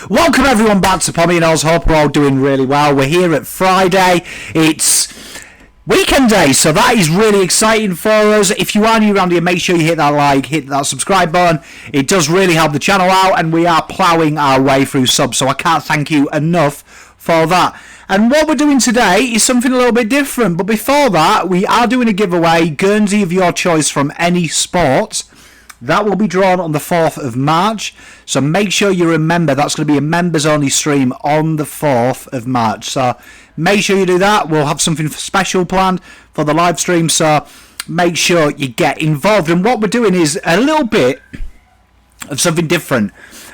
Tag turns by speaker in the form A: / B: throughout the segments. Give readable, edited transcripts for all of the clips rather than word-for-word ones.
A: Welcome everyone back to Pommy and Oz. Hope we're all doing really well. We're here at Friday. It's weekend day, so that is really exciting for us. If you are new around here, make sure you hit that like, hit that subscribe button. It does really help the channel out, and we are ploughing our way through subs, so I can't thank you enough for that. And what we're doing today is something a little bit different, but before that, we are doing a giveaway, Guernsey of your choice from any sport. That will be drawn on the 4th of March, so make sure you remember that's going to be a members-only stream on the 4th of March. So make sure you do that. We'll have something special planned for the live stream, so make sure you get involved. And what we're doing is a little bit of something different.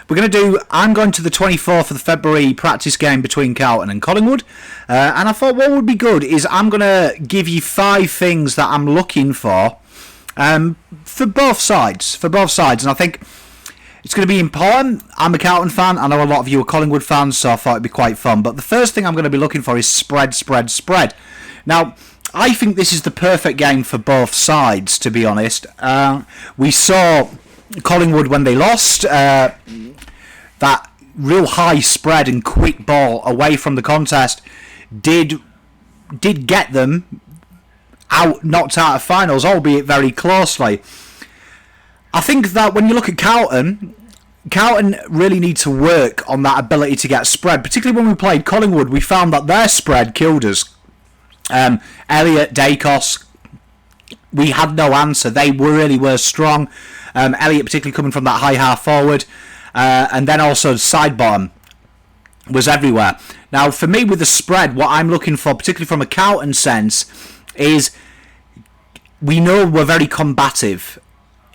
A: I'm going to the 24th of February practice game between Carlton and Collingwood, and I thought what would be good is I'm going to give you 5 things that I'm looking for both sides, and I think it's going to be important. I'm a Carlton fan. I know a lot of you are Collingwood fans, so I thought it'd be quite fun. But the first thing I'm going to be looking for is spread. Now, I think this is the perfect game for both sides, to be honest. We saw Collingwood when they lost, that real high spread and quick ball away from the contest did get them knocked out of finals, albeit very closely. I think that when you look at Carlton really need to work on that ability to get spread. Particularly when we played Collingwood, we found that their spread killed us. Elliott, Dacos, we had no answer. They really were strong. Elliott particularly coming from that high half forward, and then also side bottom was everywhere. Now, for me with the spread, what I'm looking for, particularly from a Carlton sense, is we know we're very combative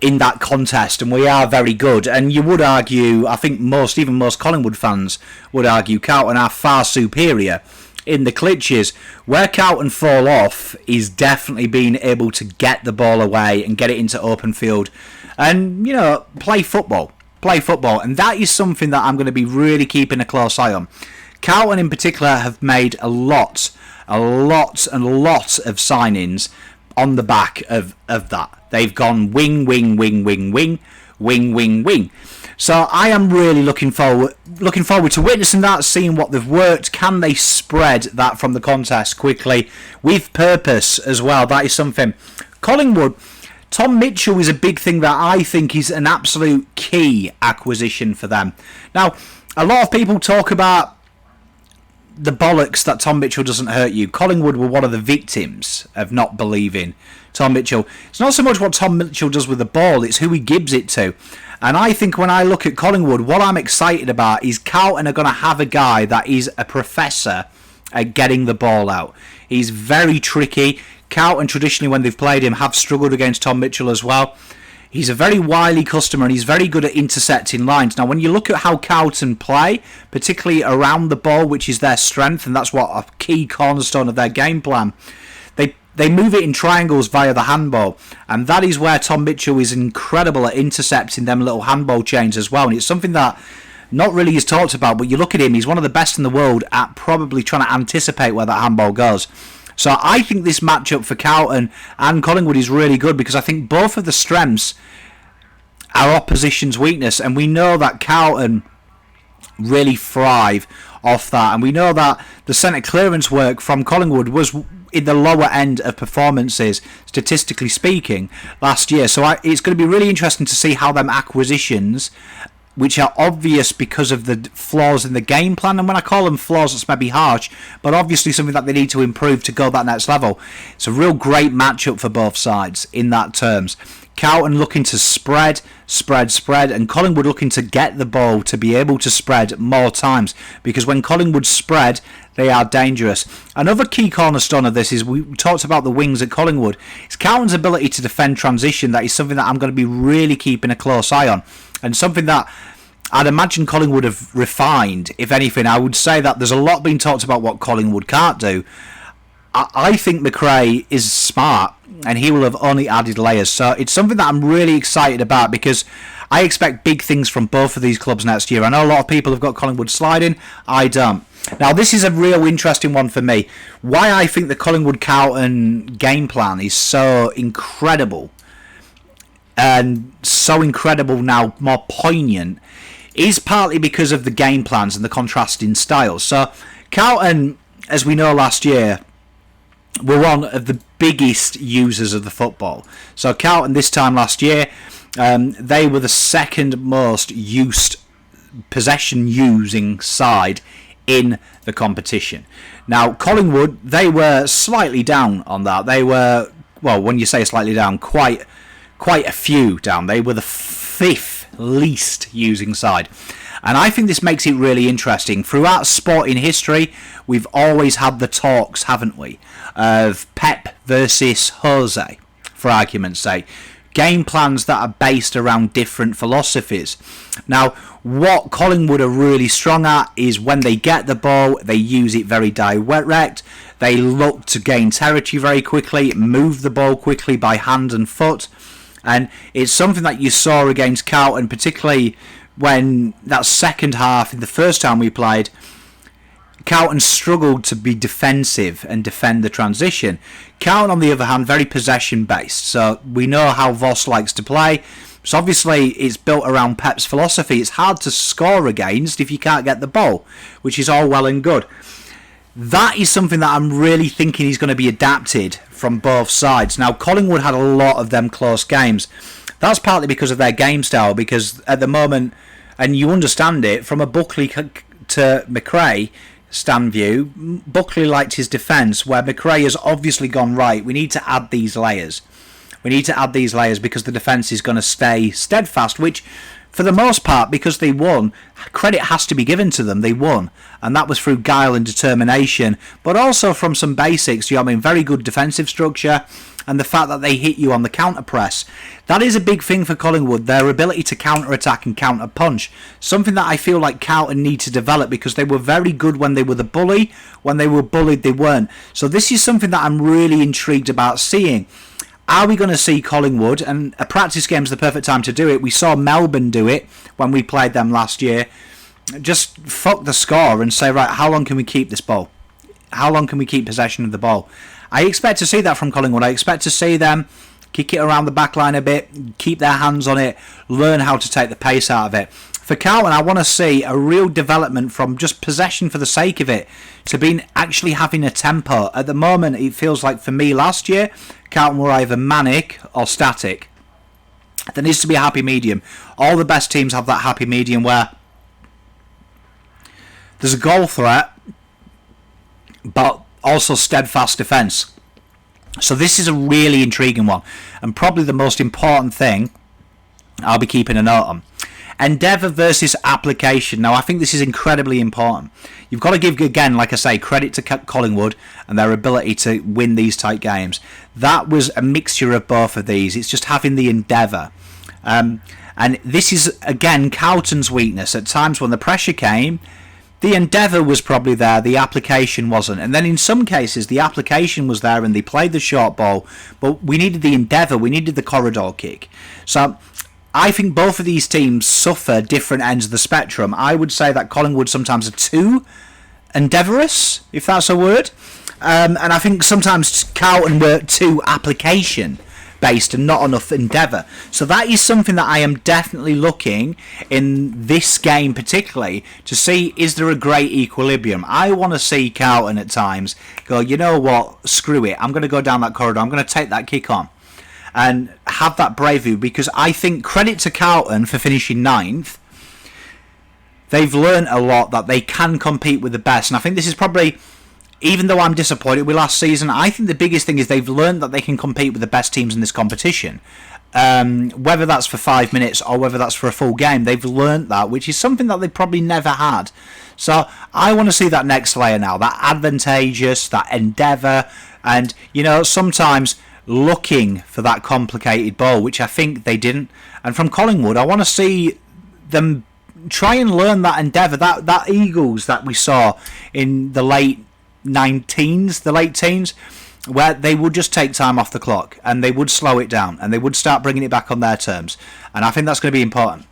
A: in that contest, and we are very good. And you would argue, I think even most Collingwood fans would argue, Carlton are far superior in the clutches. Where Carlton fall off is definitely being able to get the ball away and get it into open field, and play football. And that is something that I'm going to be really keeping a close eye on. Carlton in particular have made a lot of signings on the back of that. They've gone wing. So I am really looking forward to witnessing that, seeing what they've worked. Can they spread that from the contest quickly with purpose as well? That is something. Collingwood, Tom Mitchell is a big thing that I think is an absolute key acquisition for them. Now, a lot of people talk about the bollocks that Tom Mitchell doesn't hurt you. Collingwood were one of the victims of not believing Tom Mitchell. It's not so much what Tom Mitchell does with the ball, it's who he gives it to. And I think when I look at Collingwood, what I'm excited about is Carlton are going to have a guy that is a professor at getting the ball out. He's very tricky. Carlton, traditionally, when they've played him, have struggled against Tom Mitchell as well. He's a very wily customer, and he's very good at intercepting lines. Now, when you look at how Carlton play, particularly around the ball, which is their strength, and that's what a key cornerstone of their game plan, they move it in triangles via the handball, and that is where Tom Mitchell is incredible at intercepting them little handball chains as well. And it's something that not really is talked about, but you look at him, he's one of the best in the world at probably trying to anticipate where that handball goes. So I think this matchup for Carlton and Collingwood is really good, because I think both of the strengths are opposition's weakness, and we know that Carlton really thrive off that, and we know that the centre clearance work from Collingwood was in the lower end of performances, statistically speaking, last year. So it's going to be really interesting to see how them acquisitions, which are obvious because of the flaws in the game plan, and when I call them flaws, it's maybe harsh, but obviously something that they need to improve to go that next level. It's a real great matchup for both sides in that terms. Carlton looking to spread, and Collingwood looking to get the ball to be able to spread more times, because when Collingwood spread, they are dangerous. Another key cornerstone of this is, we talked about the wings at Collingwood, it's Carlton's ability to defend transition. That is something that I'm going to be really keeping a close eye on, and something that I'd imagine Collingwood have refined. If anything, I would say that there's a lot being talked about what Collingwood can't do. I think McRae is smart, and he will have only added layers. So it's something that I'm really excited about, because I expect big things from both of these clubs next year. I know a lot of people have got Collingwood sliding. I don't. Now, this is a real interesting one for me. Why I think the Collingwood-Carlton game plan is so incredible, and so incredible now, more poignant, is partly because of the game plans and the contrasting styles. So Carlton, as we know last year, were one of the biggest users of the football. So Carlton this time last year, they were the second most possession using side in the competition. Now Collingwood, they were slightly down on that. They were, well, when you say slightly down, quite a few down. They were the 5th least using side. And I think this makes it really interesting. Throughout sporting history, we've always had the talks, haven't we, of Pep versus Jose, for argument's sake. Game plans that are based around different philosophies. Now, what Collingwood are really strong at is when they get the ball, they use it very direct. They look to gain territory very quickly, move the ball quickly by hand and foot. And it's something that you saw against Carlton, particularly when that second half, in the first time we played, Carlton struggled to be defensive and defend the transition. Carlton, on the other hand, very possession-based. So we know how Voss likes to play. So obviously it's built around Pep's philosophy. It's hard to score against if you can't get the ball, which is all well and good. That is something that I'm really thinking is going to be adapted from both sides. Now, Collingwood had a lot of them close games. That's partly because of their game style, because at the moment, and you understand it, from a Buckley to McRae stand view, Buckley liked his defence, where McRae has obviously gone right. We need to add these layers. We need to add these layers because the defence is going to stay steadfast, which, for the most part, because they won, credit has to be given to them. They won, and that was through guile and determination, but also from some basics. You know what I mean? Very good defensive structure, and the fact that they hit you on the counter press. That is a big thing for Collingwood, their ability to counter attack and counter punch. Something that I feel like Carlton need to develop, because they were very good when they were the bully. When they were bullied, they weren't. So this is something that I'm really intrigued about seeing. Are we going to see Collingwood? And a practice game is the perfect time to do it. We saw Melbourne do it when we played them last year. Just fuck the score and say, right, how long can we keep this ball? How long can we keep possession of the ball? I expect to see that from Collingwood. I expect to see them kick it around the back line a bit, keep their hands on it, learn how to take the pace out of it. For Carlton, I want to see a real development from just possession for the sake of it to being actually having a tempo. At the moment, it feels like for me last year, Carlton were either manic or static. There needs to be a happy medium. All the best teams have that happy medium where there's a goal threat, but also steadfast defence. So this is a really intriguing one, and probably the most important thing I'll be keeping a note on. Endeavour versus application. Now, I think this is incredibly important. You've got to give, again, like I say, credit to Collingwood and their ability to win these tight games. That was a mixture of both of these. It's just having the endeavour. And this is, again, Carlton's weakness. At times when the pressure came, the endeavour was probably there, the application wasn't. And then in some cases, the application was there and they played the short ball, but we needed the endeavour, we needed the corridor kick. So I think both of these teams suffer different ends of the spectrum. I would say that Collingwood sometimes are too endeavourous, if that's a word. And I think sometimes Carlton were too application based and not enough endeavour. So that is something that I am definitely looking in this game particularly to see, is there a great equilibrium. I want to see Carlton at times go, you know what, screw it, I'm going to go down that corridor, I'm going to take that kick on and have that bravery, because I think credit to Carlton for finishing 9th. They've learned a lot that they can compete with the best, and I think this is probably, even though I'm disappointed with last season, I think the biggest thing is they've learned that they can compete with the best teams in this competition. Whether that's for 5 minutes or whether that's for a full game, they've learned that, which is something that they probably never had. So I want to see that next layer now, that advantageous, that endeavour, and, you know, sometimes looking for that complicated ball, which I think they didn't. And from Collingwood, I want to see them try and learn that endeavour, that Eagles that we saw in the late teens, where they would just take time off the clock and they would slow it down and they would start bringing it back on their terms. And I think that's going to be important.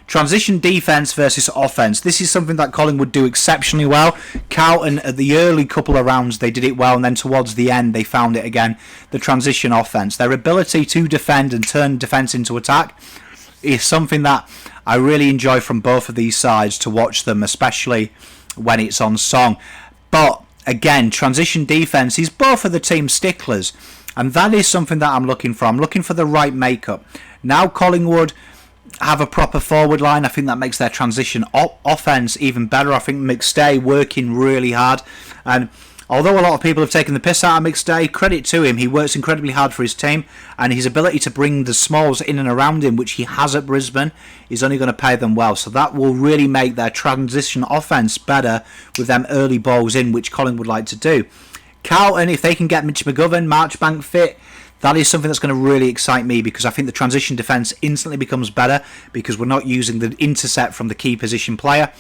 A: Transition defence versus offence. This is something that Collingwood do exceptionally well. Carlton, at the early couple of rounds, they did it well, and then towards the end, they found it again. The transition offence. Their ability to defend and turn defence into attack is something that I really enjoy from both of these sides to watch them, especially when it's on song. But again, transition defence is both of the team sticklers, and that is something that I'm looking for. I'm looking for the right makeup. Now Collingwood have a proper forward line. I think that makes their transition offence even better. I think McStay working really hard, and although a lot of people have taken the piss out of McStay, credit to him, he works incredibly hard for his team, and his ability to bring the smalls in and around him, which he has at Brisbane, is only going to pay them well. So that will really make their transition offence better with them early balls in, which Colin would like to do. Carlton, if they can get Mitch McGovern, Marchbank fit, that is something that's going to really excite me, because I think the transition defence instantly becomes better because we're not using the intercept from the key position player,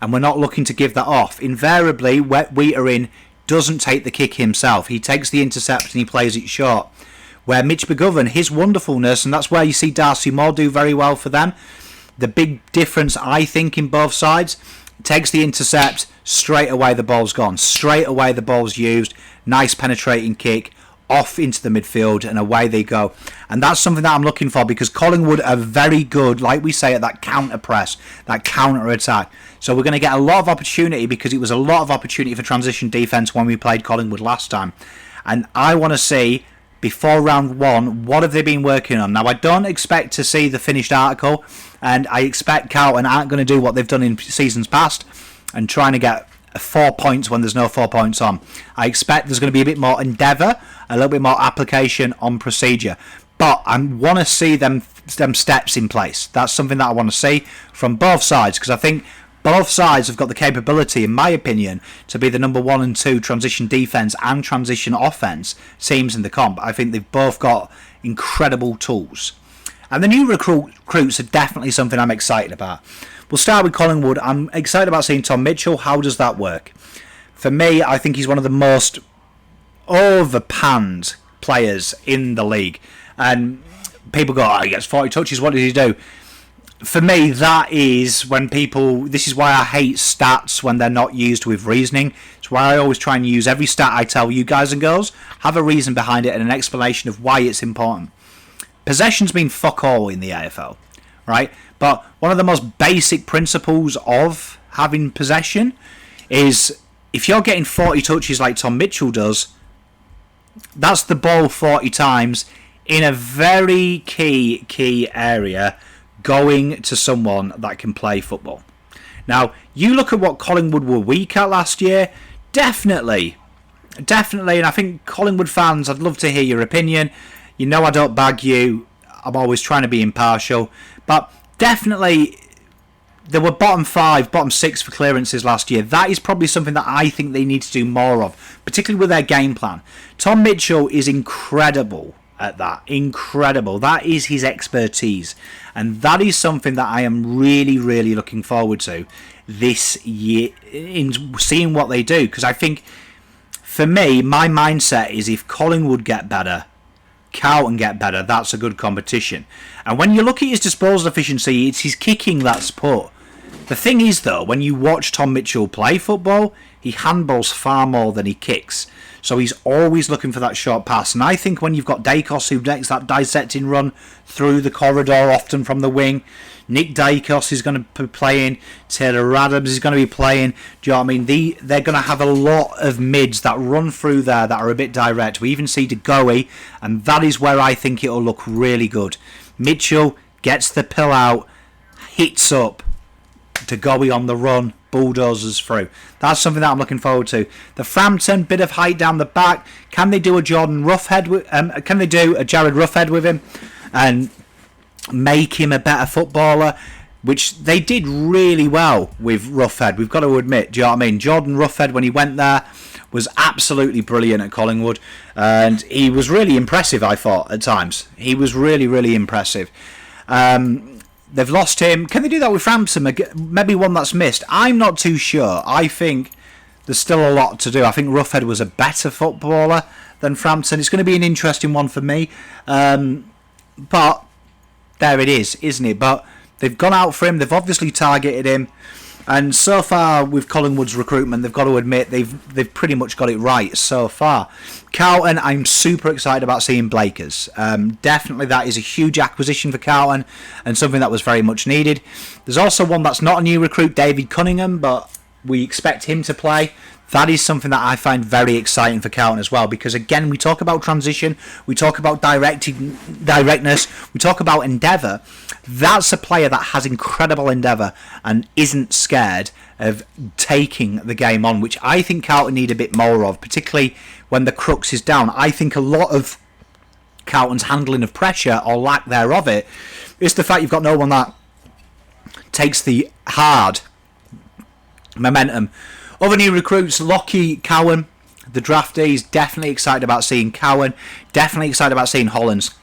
A: and we're not looking to give that off. Invariably, Wheater doesn't take the kick himself. He takes the intercept and he plays it short. Where Mitch McGovern, his wonderfulness, and that's where you see Darcy Moore do very well for them. The big difference, I think, in both sides, takes the intercept, straight away the ball's gone. Straight away the ball's used. Nice penetrating kick, off into the midfield, and away they go. And that's something that I'm looking for, because Collingwood are very good, like we say, at that counter press, that counter attack. So we're going to get a lot of opportunity, because it was a lot of opportunity for transition defence when we played Collingwood last time. And I want to see, before round one, what have they been working on? Now, I don't expect to see the finished article, and I expect Carlton aren't going to do what they've done in seasons past and trying to get 4 points when there's no 4 points on. I expect there's going to be a bit more endeavour, a little bit more application on procedure. But I want to see them steps in place. That's something that I want to see from both sides, because I think both sides have got the capability, in my opinion, to be the number 1 and 2 transition defence and transition offence teams in the comp. I think they've both got incredible tools. And the new recruits are definitely something I'm excited about. We'll start with Collingwood. I'm excited about seeing Tom Mitchell. How does that work? For me, I think he's one of the most overpanned players in the league. And people go, oh, he gets 40 touches, what did he do? For me, that is when people... This is why I hate stats when they're not used with reasoning. It's why I always try and use every stat I tell you guys and girls, have a reason behind it and an explanation of why it's important. Possession's been fuck all in the AFL, right? But one of the most basic principles of having possession is, if you're getting 40 touches like Tom Mitchell does, that's the ball 40 times in a very key area going to someone that can play football. Now, you look at what Collingwood were weak at last year, definitely, and I think Collingwood fans, I'd love to hear your opinion. You know I don't bag you, I'm always trying to be impartial, but definitely they were bottom 5, bottom 6 for clearances last year. That is probably something that I think they need to do more of, particularly with their game plan. Tom Mitchell is incredible at that. Incredible. That is his expertise. And that is something that I am really, really looking forward to this year, in seeing what they do. Because I think, for me, my mindset is if Collingwood get better, Carlton get better, that's a good competition. And when you look at his disposal efficiency, it's his kicking that's put. The thing is, though, when you watch Tom Mitchell play football, he handballs far more than he kicks. So he's always looking for that short pass. And I think when you've got Dacos, who makes that dissecting run through the corridor, often from the wing, Nick Dacos is going to be playing, Taylor Adams is going to be playing. Do you know what I mean? They're going to have a lot of mids that run through there that are a bit direct. We even see DeGoey, and that is where I think it'll look really good. Mitchell gets the pill out, hits up, DeGoey on the run, bulldozers through. That's something that I'm looking forward to. The Frampton, bit of height down the back. Can they do a Jordan Roughhead? Can they do a Jared Roughhead with him and make him a better footballer? Which they did really well with Roughhead, we've got to admit. Do you know what I mean? Jordan Roughhead, when he went there, was absolutely brilliant at Collingwood, and he was really impressive, I thought, at times. He was really, really impressive. They've lost him. Can they do that with Frampton? Maybe one that's missed. I'm not too sure. I think there's still a lot to do. I think Roughhead was a better footballer than Frampton. It's going to be an interesting one for me. But there it is, isn't it? But they've gone out for him. They've obviously targeted him. And so far with Collingwood's recruitment, they've got to admit they've pretty much got it right so far. Carlton, I'm super excited about seeing Blakers. Definitely that is a huge acquisition for Carlton and something that was very much needed. There's also one that's not a new recruit, David Cunningham, but we expect him to play. That is something that I find very exciting for Carlton as well, because again, we talk about transition, we talk about directness, we talk about endeavour. That's a player that has incredible endeavour and isn't scared of taking the game on, which I think Carlton need a bit more of, particularly when the crux is down. I think a lot of Carlton's handling of pressure, or lack thereof it, is the fact you've got no one that takes the hard momentum. Other new recruits, Lockie Cowan, the draftees, definitely excited about seeing Cowan, definitely excited about seeing Hollands.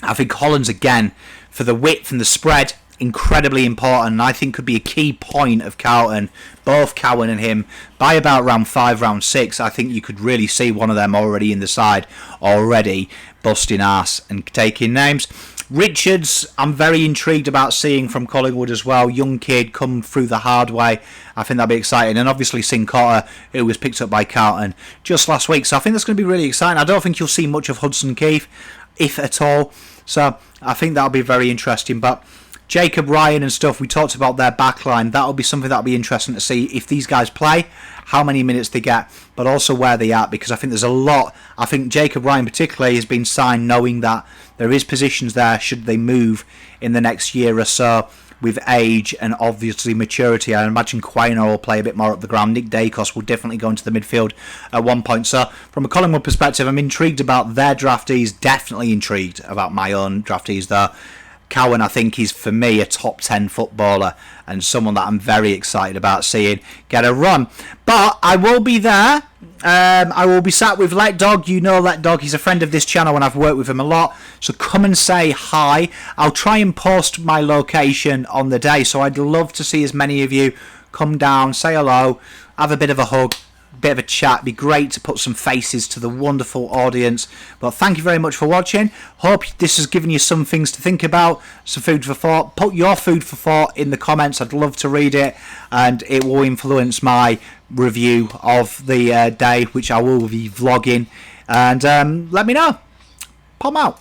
A: I think Hollands, again, for the width and the spread, incredibly important, and I think could be a key point of Carlton, both Cowan and him, by about round 5, round 6. I think you could really see one of them already in the side, already busting arse and taking names. Richards, I'm very intrigued about seeing from Collingwood as well. Young kid come through the hard way. I think that'll be exciting. And obviously Sincotta, who was picked up by Carlton just last week. So I think that's going to be really exciting. I don't think you'll see much of Hudson Keith, if at all. So I think that'll be very interesting. But Jacob Ryan and stuff, we talked about their backline. That'll be something that'll be interesting to see if these guys play, how many minutes they get, but also where they are, because I think there's a lot. I think Jacob Ryan particularly has been signed knowing that there is positions there should they move in the next year or so with age and obviously maturity. I imagine Quainer will play a bit more up the ground. Nick Dacos will definitely go into the midfield at one point. So from a Collingwood perspective, I'm intrigued about their draftees, definitely intrigued about my own draftees there. Cowan, I think, is for me a top 10 footballer and someone that I'm very excited about seeing get a run. But I will be there. I will be sat with Let Dog. You know Let Dog. He's a friend of this channel and I've worked with him a lot. So come and say hi. I'll try and post my location on the day. So I'd love to see as many of you come down, say hello, have a bit of a hug, bit of a chat. It'd be great to put some faces to the wonderful audience. But thank you very much for watching. Hope this has given you some things to think about, some food for thought. Put your food for thought in the comments. I'd love to read it, and it will influence my review of the day, which I will be vlogging. And let me know. Pop out.